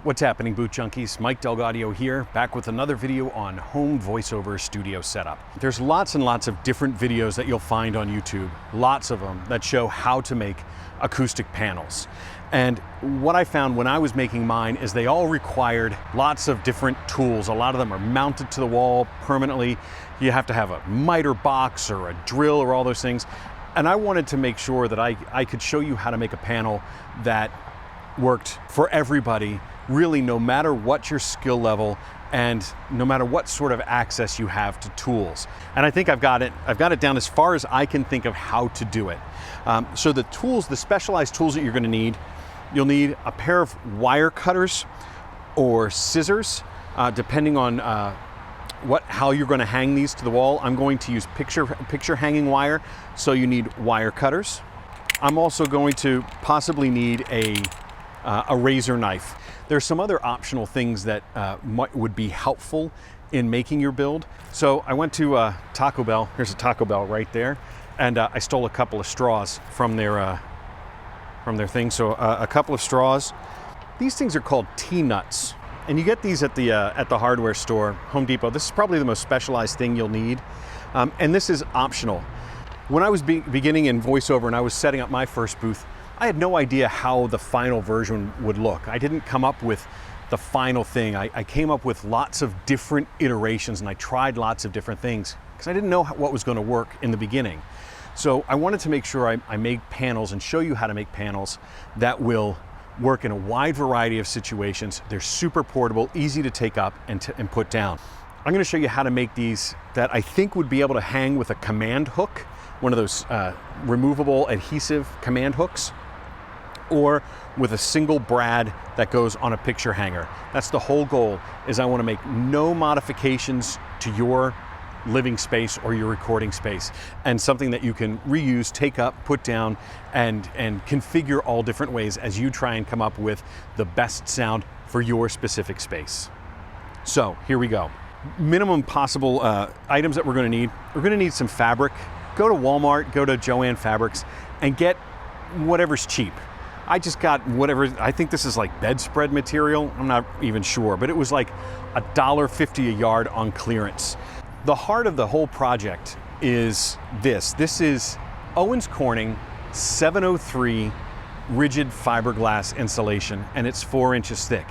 What's happening, Boot Junkies? Mike Delgadio here, back with another video on home voiceover studio setup. There's lots and lots of different videos that you'll find on YouTube, lots of them that show how to make acoustic panels. And what I found when I was making mine is they all required lots of different tools. A lot of them are mounted to the wall permanently. You have to have a miter box or a drill or all those things. And I wanted to make sure that I could show you how to make a panel that worked for everybody, really, no matter what your skill level and no matter what sort of access you have to tools. And I think I've got it down as far as I can think of how to do it. So the tools, the specialized tools that you're going to need, you'll need a pair of wire cutters or scissors, depending on how you're going to hang these to the wall. I'm going to use picture hanging wire, so you need wire cutters. I'm also going to possibly need a razor knife. There's some other optional things that would be helpful in making your build. So I went to Taco Bell. There's a Taco Bell right there, and I stole a couple of straws from their thing. So a couple of straws. These things are called T-nuts, and you get these at the hardware store, Home Depot. This is probably the most specialized thing you'll need, and this is optional. When I was beginning in voiceover and I was setting up my first booth, I had no idea how the final version would look. I didn't come up with the final thing. I came up with lots of different iterations, and I tried lots of different things because I didn't know what was going to work in the beginning. So I wanted to make sure I made panels and show you how to make panels that will work in a wide variety of situations. They're super portable, easy to take up and put down. I'm going to show you how to make these that I think would be able to hang with a command hook, one of those removable adhesive command hooks, or with a single brad that goes on a picture hanger. That's the whole goal, is I want to make no modifications to your living space or your recording space, and something that you can reuse, take up, put down, and configure all different ways as you try and come up with the best sound for your specific space. So here we go. Minimum possible items that we're going to need. We're going to need some fabric. Go to Walmart, go to Joann Fabrics, and get whatever's cheap. I just got whatever, I think this is like bedspread material, I'm not even sure, but it was like $1.50 a yard on clearance. The heart of the whole project is this. This is Owens Corning 703 rigid fiberglass insulation, and it's 4 inches thick.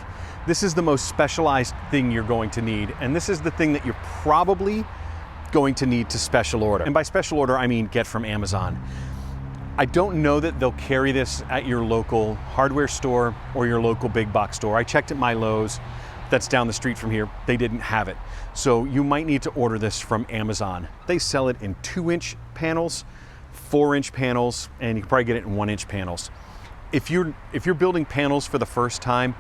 This is the most specialized thing you're going to need, and this is the thing that you're probably going to need to special order. And by special order, I mean get from Amazon. I don't know that they'll carry this at your local hardware store or your local big box store. I checked at my Lowe's that's down the street from here. They didn't have it. So you might need to order this from Amazon. They sell it in 2-inch panels, 4-inch panels, and you can probably get it in 1-inch panels. If you're building panels for the first time,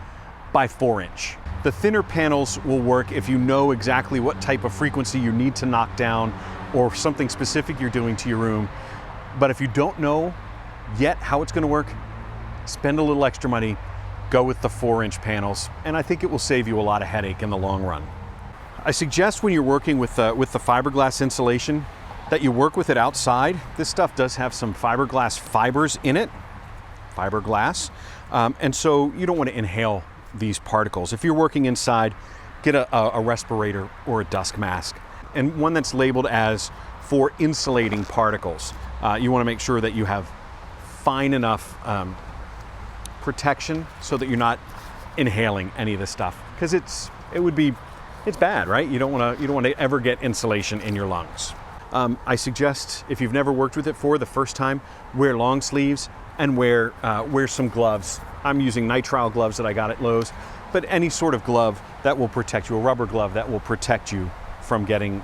buy 4-inch. The thinner panels will work if you know exactly what type of frequency you need to knock down or something specific you're doing to your room. But if you don't know yet how it's going to work, spend a little extra money, go with the 4-inch panels, and I think it will save you a lot of headache in the long run. I suggest when you're working with the fiberglass insulation that you work with it outside. This stuff does have some fiberglass fibers in it, fiberglass, and so you don't want to inhale these particles. If you're working inside, get a respirator or a dust mask, and one that's labeled as for insulating particles. You want to make sure that you have fine enough protection so that you're not inhaling any of this stuff, because it's bad, right? You don't want to ever get insulation in your lungs. I suggest, if you've never worked with it for the first time, wear long sleeves and wear some gloves. I'm using nitrile gloves that I got at Lowe's, but any sort of glove that will protect you, a rubber glove that will protect you from getting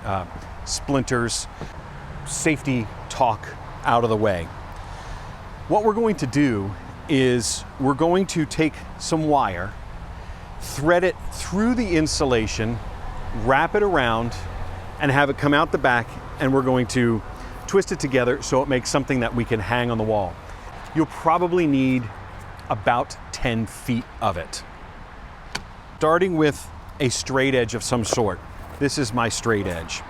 splinters. Safety talk out of the way. What we're going to do is we're going to take some wire, thread it through the insulation, wrap it around, and have it come out the back, and we're going to twist it together so it makes something that we can hang on the wall. You'll probably need about 10 feet of it. Starting with a straight edge of some sort. This is my straight edge.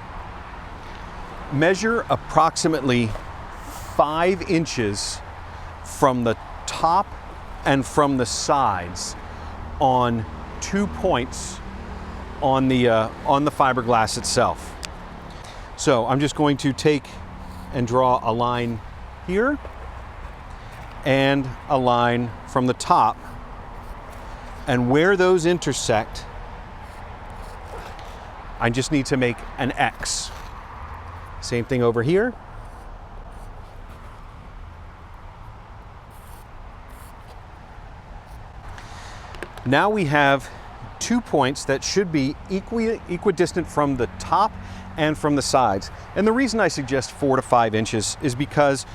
Measure approximately 5 inches from the top and from the sides on 2 points on the fiberglass itself. So I'm just going to take and draw a line here and a line from the top, and where those intersect, I just need to make an X. Same thing over here. Now we have 2 points that should be equidistant from the top and from the sides. And the reason I suggest 4 to 5 inches is because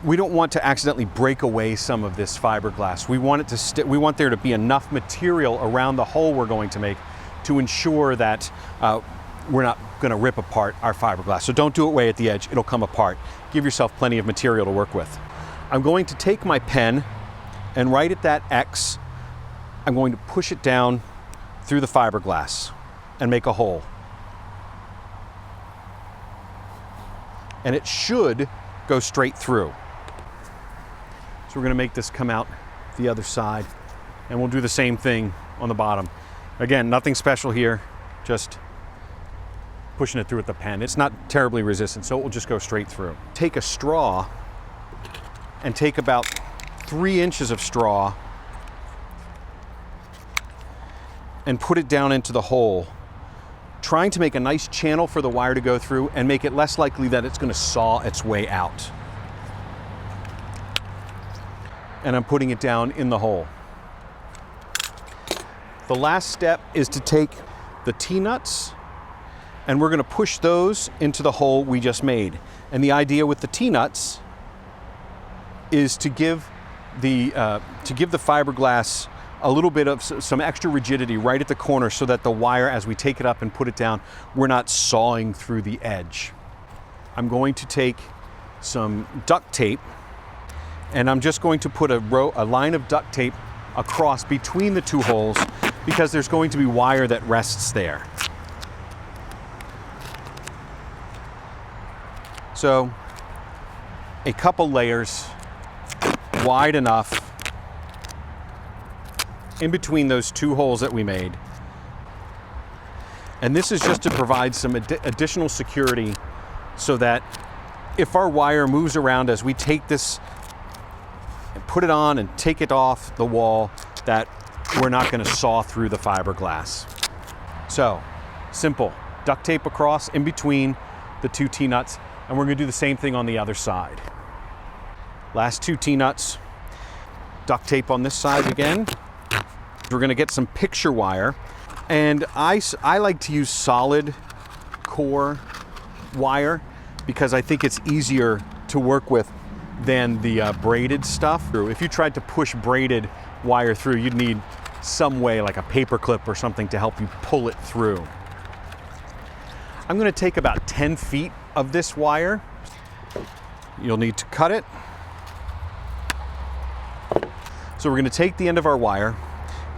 we don't want to accidentally break away some of this fiberglass. We want it to we want there to be enough material around the hole we're going to make to ensure that we're not going to rip apart our fiberglass. So don't do it way at the edge, it'll come apart. Give yourself plenty of material to work with. I'm going to take my pen and right at that X, I'm going to push it down through the fiberglass and make a hole. And it should go straight through. So we're going to make this come out the other side, and we'll do the same thing on the bottom. Again, nothing special here, just pushing it through with the pen. It's not terribly resistant, so it will just go straight through. Take a straw and take about 3 inches of straw and put it down into the hole, trying to make a nice channel for the wire to go through and make it less likely that it's going to saw its way out. And I'm putting it down in the hole. The last step is to take the T-nuts and we're going to push those into the hole we just made. And the idea with the T-nuts is to give the fiberglass a little bit of some extra rigidity right at the corner so that the wire, as we take it up and put it down, we're not sawing through the edge. I'm going to take some duct tape and I'm just going to put a line of duct tape across between the 2 holes because there's going to be wire that rests there. So a couple layers wide enough in between those 2 holes that we made. And this is just to provide some additional security so that if our wire moves around as we take this and put it on and take it off the wall, that we're not going to saw through the fiberglass. So simple, duct tape across in between the 2 T-nuts, and we're going to do the same thing on the other side. Last 2 T-nuts, duct tape on this side again. We're going to get some picture wire, and I like to use solid core wire because I think it's easier to work with than the braided stuff. If you tried to push braided wire through, you'd need some way like a paper clip or something to help you pull it through. I'm going to take about 10 feet of this wire. You'll need to cut it. So we're going to take the end of our wire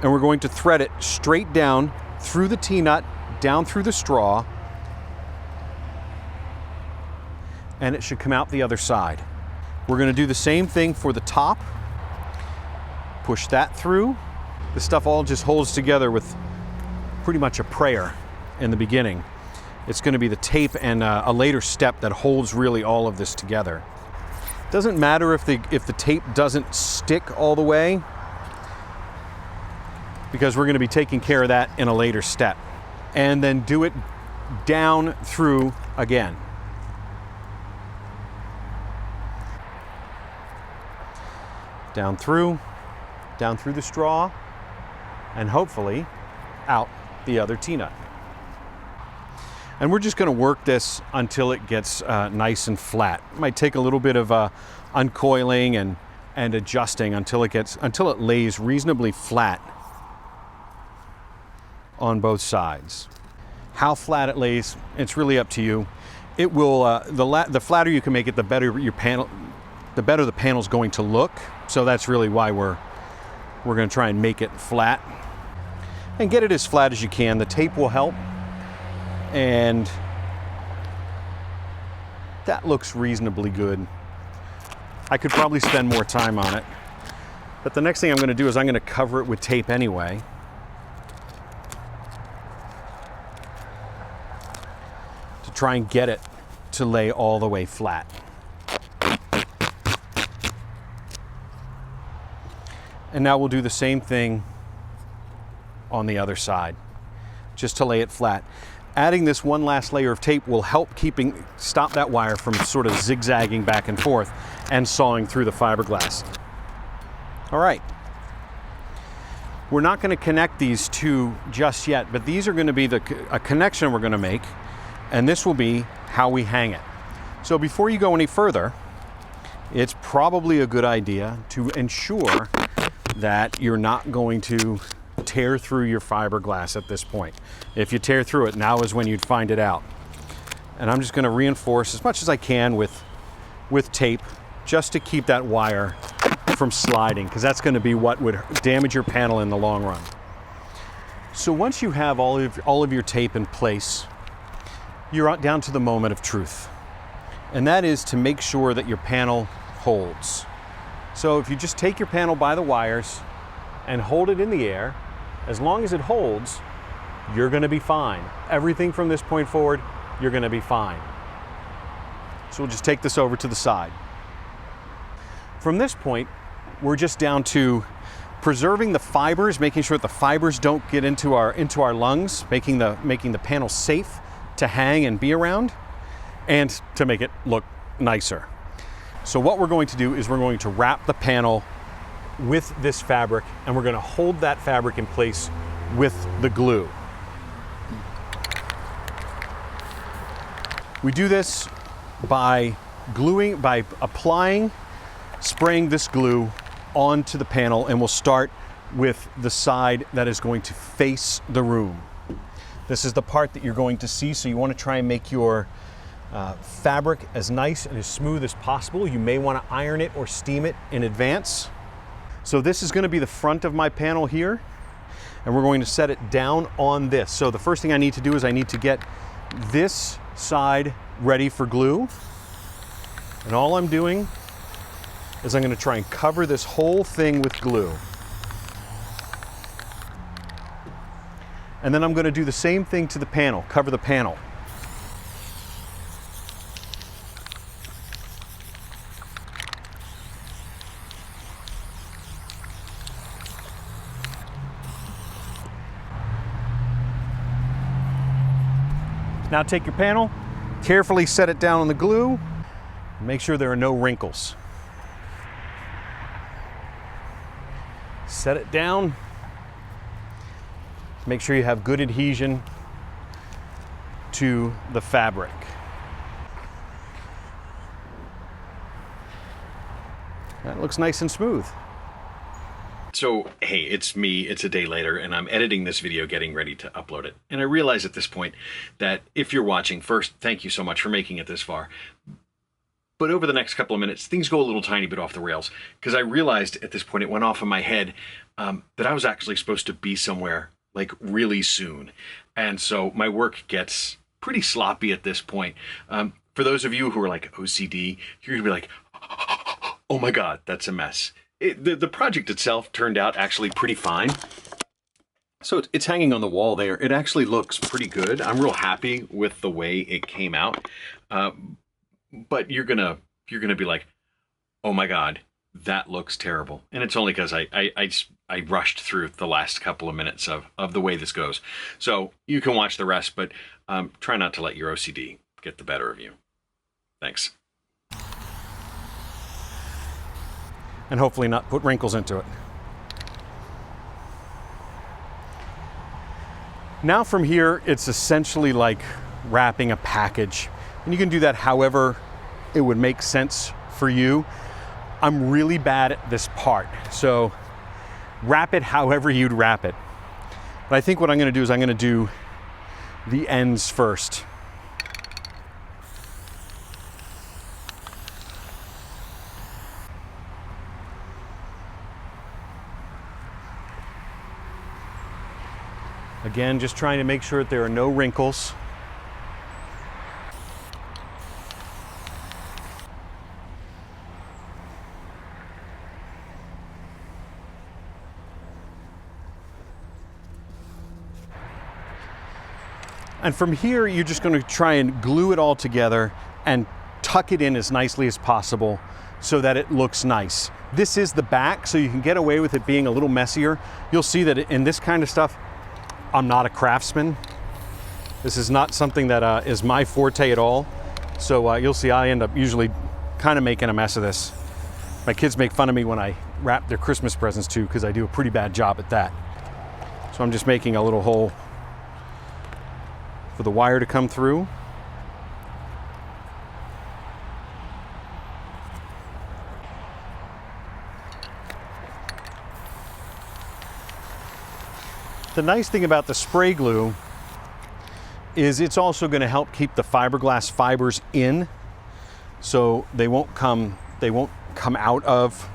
and we're going to thread it straight down through the T-nut, down through the straw, and it should come out the other side. We're going to do the same thing for the top. Push that through. This stuff all just holds together with pretty much a prayer in the beginning. It's going to be the tape and a later step that holds really all of this together. It doesn't matter if the tape doesn't stick all the way, because we're going to be taking care of that in a later step. And then do it down through again. Down through the straw, and hopefully out the other T-nut. And we're just going to work this until it gets nice and flat. It might take a little bit of uncoiling and adjusting until it lays reasonably flat on both sides. How flat it lays, it's really up to you. It will the flatter you can make it, the better the panel's going to look. So that's really why we're going to try and make it flat and get it as flat as you can. The tape will help, and that looks reasonably good. I could probably spend more time on it, but the next thing I'm going to do is I'm going to cover it with tape anyway. try and get it to lay all the way flat. And now we'll do the same thing on the other side, just to lay it flat. Adding this one last layer of tape will help stop that wire from sort of zigzagging back and forth and sawing through the fiberglass. All right. We're not going to connect these two just yet, but these are going to be a connection we're going to make, and this will be how we hang it. So before you go any further, it's probably a good idea to ensure that you're not going to tear through your fiberglass at this point. If you tear through it, now is when you'd find it out. And I'm just going to reinforce as much as I can with tape, just to keep that wire from sliding, because that's going to be what would damage your panel in the long run. So once you have all of your tape in place, you're down to the moment of truth. And that is to make sure that your panel holds. So if you just take your panel by the wires and hold it in the air, as long as it holds, you're going to be fine. Everything from this point forward, you're going to be fine. So we'll just take this over to the side. From this point, we're just down to preserving the fibers, making sure that the fibers don't get into our lungs, making the panel safe to hang and be around, and to make it look nicer. So what we're going to do is we're going to wrap the panel with this fabric, and we're going to hold that fabric in place with the glue. We do this by spraying this glue onto the panel, and we'll start with the side that is going to face the room. This is the part that you're going to see, so you want to try and make your fabric as nice and as smooth as possible. You may want to iron it or steam it in advance. So this is going to be the front of my panel here, and we're going to set it down on this. So the first thing I need to do is I need to get this side ready for glue. And all I'm doing is I'm going to try and cover this whole thing with glue. And then I'm going to do the same thing to the panel, cover the panel. Now take your panel, carefully set it down on the glue, and make sure there are no wrinkles. Set it down. Make sure you have good adhesion to the fabric. That looks nice and smooth. So, hey, it's me, it's a day later, and I'm editing this video, getting ready to upload it. And I realize at this point that if you're watching, first, thank you so much for making it this far. But over the next couple of minutes, things go a little tiny bit off the rails, because I realized at this point, it went off in my head, that I was actually supposed to be somewhere like really soon. And so my work gets pretty sloppy at this point. For those of you who are like OCD, you're gonna be like, oh my God, that's a mess. The project itself turned out actually pretty fine. So it's hanging on the wall there. It actually looks pretty good. I'm real happy with the way it came out. But you're gonna be like, oh my God, that looks terrible. And it's only because I rushed through the last couple of minutes of the way this goes. So you can watch the rest, but try not to let your OCD get the better of you. Thanks. And hopefully not put wrinkles into it. Now from here, it's essentially like wrapping a package. And you can do that however it would make sense for you. I'm really bad at this part, so wrap it however you'd wrap it. But I think what I'm gonna do is I'm gonna do the ends first. Again, just trying to make sure that there are no wrinkles. And from here, you're just going to try and glue it all together and tuck it in as nicely as possible so that it looks nice. This is the back, so you can get away with it being a little messier. You'll see that in this kind of stuff, I'm not a craftsman. This is not something that is my forte at all. So you'll see I end up usually kind of making a mess of this. My kids make fun of me when I wrap their Christmas presents too, because I do a pretty bad job at that. So I'm just making a little hole for the wire to come through. The nice thing about the spray glue is it's also going to help keep the fiberglass fibers in, so they won't come out of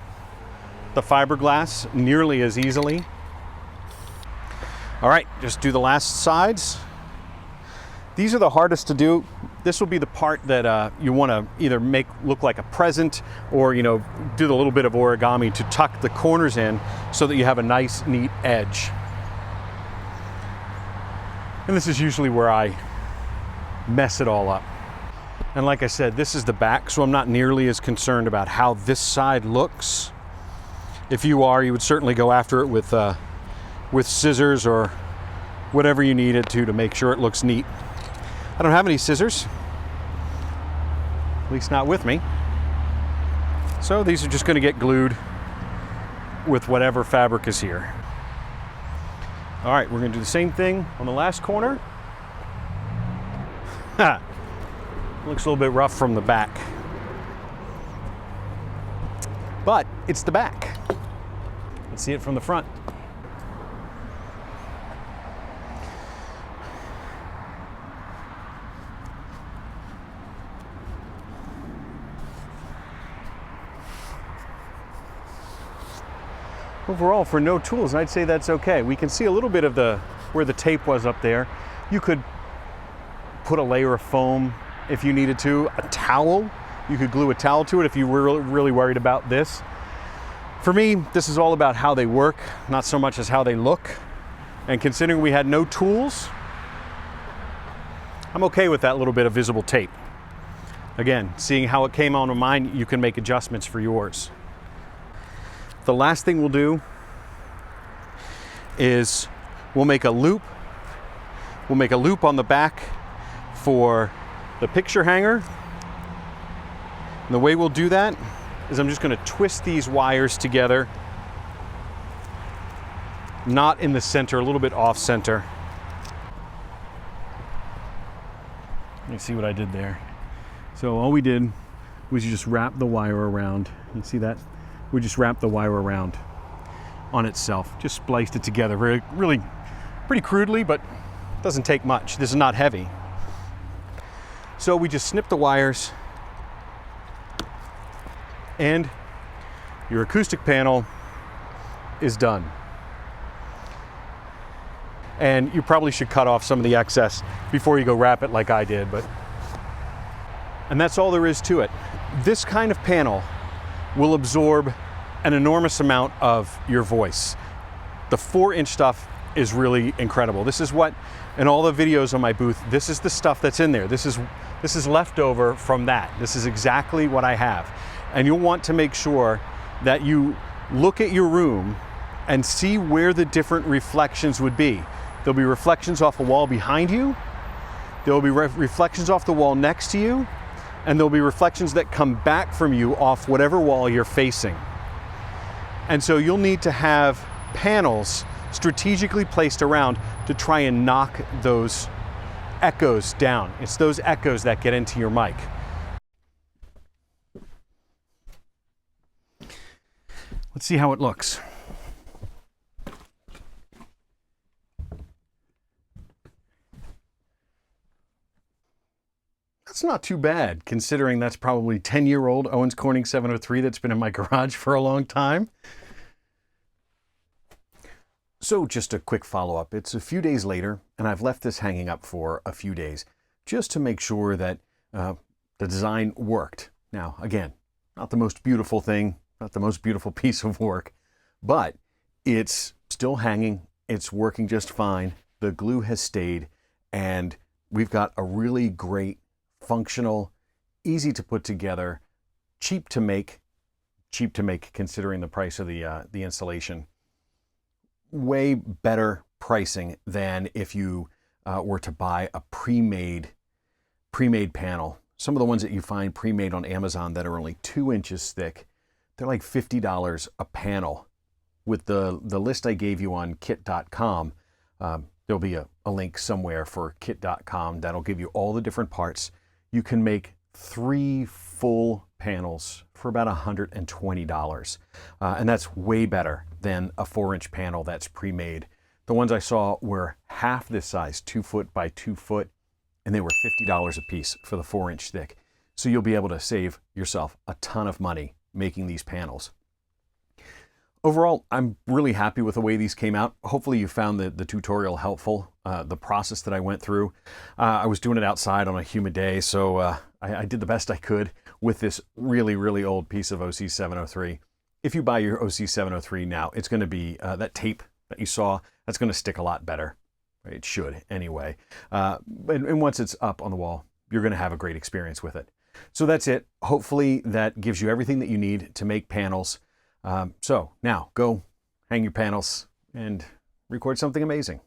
the fiberglass nearly as easily. All right, just do the last sides. These are the hardest to do. This will be the part that you want to either make look like a present, or do the little bit of origami to tuck the corners in so that you have a nice, neat edge. And this is usually where I mess it all up. And like I said, this is the back, so I'm not nearly as concerned about how this side looks. If you are, you would certainly go after it with scissors or whatever you need it to make sure it looks neat. I don't have any scissors, at least not with me. So these are just going to get glued with whatever fabric is here. All right, we're going to do the same thing on the last corner. Looks a little bit rough from the back, but it's the back. Let's see it from the front. Overall, for no tools, I'd say that's okay. We can see a little bit of where the tape was up there. You could put a layer of foam if you needed to. A towel, you could glue a towel to it if you were really worried about this. For me, this is all about how they work, not so much as how they look. And considering we had no tools, I'm okay with that little bit of visible tape. Again, seeing how it came onto mine, you can make adjustments for yours. The last thing we'll do is we'll make a loop. We'll make a loop on the back for the picture hanger. And the way we'll do that is I'm just going to twist these wires together, not in the center, a little bit off center. Let me see what I did there. So all we did was you just wrap the wire around. You see that? We just wrapped the wire around on itself. Just spliced it together really pretty crudely, but it doesn't take much. This is not heavy. So we just snip the wires, and your acoustic panel is done. And you probably should cut off some of the excess before you go wrap it like I did, and that's all there is to it. This kind of panel will absorb an enormous amount of your voice. The 4-inch stuff is really incredible. This is what, in all the videos on my booth, this is the stuff that's in there. This is leftover from that. This is exactly what I have. And you'll want to make sure that you look at your room and see where the different reflections would be. There'll be reflections off a wall behind you. There'll be reflections off the wall next to you. And there'll be reflections that come back from you off whatever wall you're facing. And so you'll need to have panels strategically placed around to try and knock those echoes down. It's those echoes that get into your mic. Let's see how it looks. That's not too bad, considering that's probably 10-year-old Owens Corning 703 that's been in my garage for a long time. So just a quick follow-up. It's a few days later, and I've left this hanging up for a few days just to make sure that the design worked. Now, again, not the most beautiful thing, not the most beautiful piece of work, but it's still hanging. It's working just fine. The glue has stayed, and we've got a really great, functional, easy to put together, cheap to make considering the price of the installation. Way better pricing than if you were to buy a pre-made panel. Some of the ones that you find pre-made on Amazon that are only 2 inches thick, they're like $50 a panel. With the list I gave you on kit.com, there'll be a link somewhere for kit.com that'll give you all the different parts. You can make 3 full panels for about $120. And that's way better than a 4-inch panel that's pre-made. The ones I saw were half this size, 2 foot by 2 foot, and they were $50 a piece for the 4-inch thick. So you'll be able to save yourself a ton of money making these panels. Overall, I'm really happy with the way these came out. Hopefully you found the tutorial helpful, the process that I went through. I was doing it outside on a humid day, so I did the best I could with this really, really old piece of OC703. If you buy your OC703 now, it's going to be that tape that you saw, that's going to stick a lot better. It should anyway. And once it's up on the wall, you're going to have a great experience with it. So that's it. Hopefully that gives you everything that you need to make panels. So now go hang your panels and record something amazing.